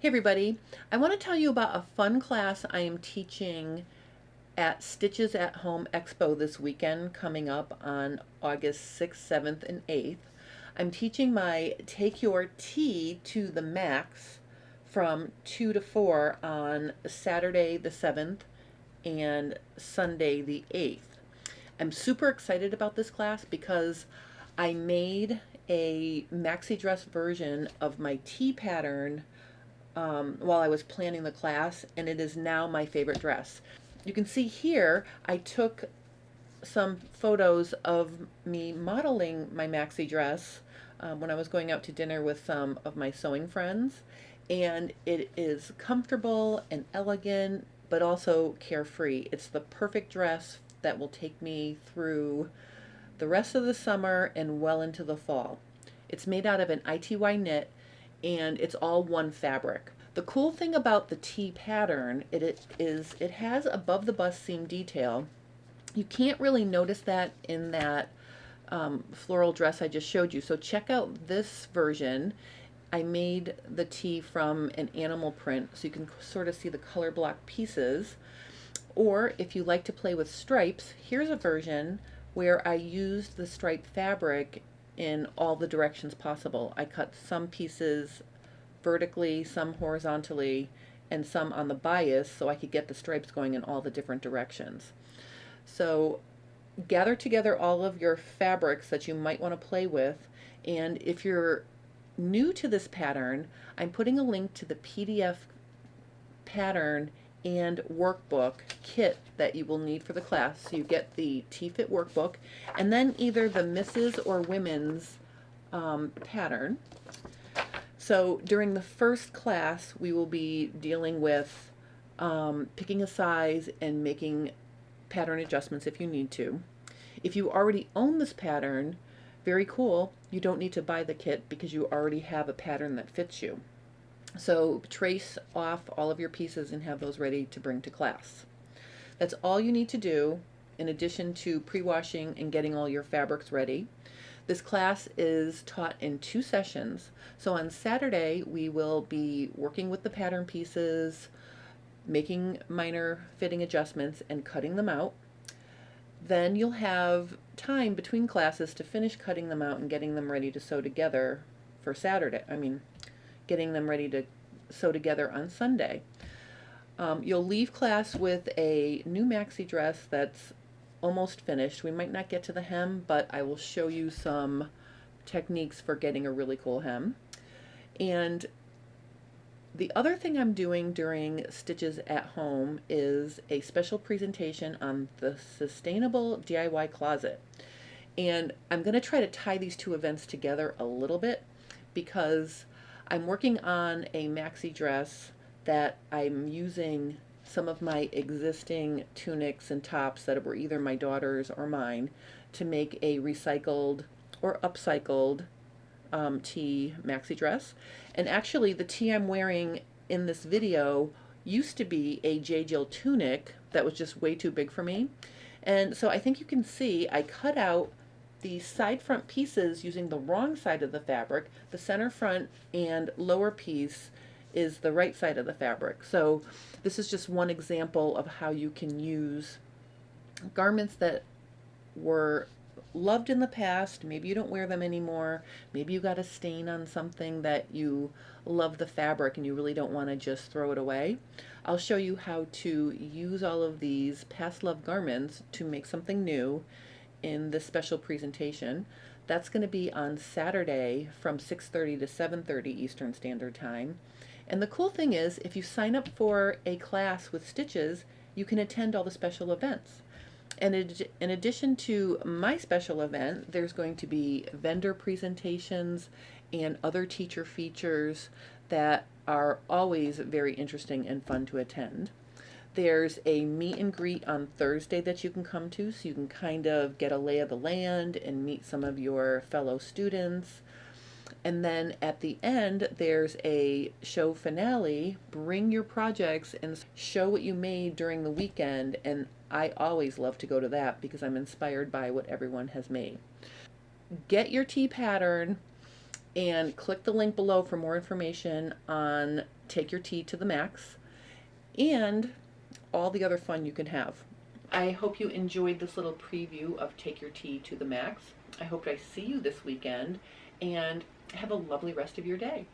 Hey everybody, I want to tell you about a fun class I am teaching at Stitches at Home Expo this weekend coming up on August 6th, 7th, and 8th. I'm teaching my Take Your Tea to the Max from 2 to 4 on Saturday the 7th and Sunday the 8th. I'm super excited about this class because I made a maxi dress version of my tea pattern while I was planning the class, and it is now my favorite dress. You can see here I took some photos of me modeling my maxi dress when I was going out to dinner with some of my sewing friends, and it is comfortable and elegant but also carefree. It's the perfect dress that will take me through the rest of the summer and well into the fall. It's made out of an ITY knit and it's all one fabric. The cool thing about the T pattern it has above the bust seam detail. You can't really notice that in that floral dress I just showed you. So check out this version. I made the tee from an animal print so you can sort of see the color block pieces. Or if you like to play with stripes, here's a version where I used the striped fabric in all the directions possible. I cut some pieces vertically, some horizontally, and some on the bias so I could get the stripes going in all the different directions. So gather together all of your fabrics that you might want to play with, and if you're new to this pattern, I'm putting a link to the PDF pattern and workbook kit that you will need for the class. So you get the T-Fit workbook and then either the Mrs. or Women's pattern. So during the first class we will be dealing with picking a size and making pattern adjustments if you need to. If you already own this pattern, very cool, you don't need to buy the kit because you already have a pattern that fits you. So trace off all of your pieces and have those ready to bring to class. That's all you need to do in addition to pre-washing and getting all your fabrics ready. This class is taught in 2 sessions. So on Saturday we will be working with the pattern pieces, making minor fitting adjustments and cutting them out. Then you'll have time between classes to finish cutting them out and getting them ready to sew together for Saturday. Getting them ready to sew together on Sunday. You'll leave class with a new maxi dress that's almost finished. We might not get to the hem, but I will show you some techniques for getting a really cool hem. And the other thing I'm doing during Stitches at Home is a special presentation on the Sustainable DIY Closet. And I'm going to try to tie these 2 events together a little bit because I'm working on a maxi dress that I'm using some of my existing tunics and tops that were either my daughter's or mine to make a recycled or upcycled tee maxi dress. And actually the tee I'm wearing in this video used to be a J. Jill tunic that was just way too big for me. And so I think you can see I cut out the side front pieces using the wrong side of the fabric. The center front and lower piece is the right side of the fabric. So this is just one example of how you can use garments that were loved in the past. Maybe you don't wear them anymore. Maybe you got a stain on something that you love the fabric and you really don't want to just throw it away. I'll show you how to use all of these past loved garments to make something new in this special presentation. That's going to be on Saturday from 6:30 to 7:30 Eastern Standard Time. And the cool thing is, if you sign up for a class with Stitches, you can attend all the special events. And in addition to my special event, there's going to be vendor presentations and other teacher features that are always very interesting and fun to attend. There's a meet and greet on Thursday that you can come to, so you can kind of get a lay of the land and meet some of your fellow students. And then at the end, there's a show finale. Bring your projects and show what you made during the weekend. And I always love to go to that because I'm inspired by what everyone has made. Get your tee pattern and click the link below for more information on Take Your Tea to the Max and all the other fun you can have. I hope you enjoyed this little preview of Take Your Tea to the Max. I hope I see you this weekend, and have a lovely rest of your day.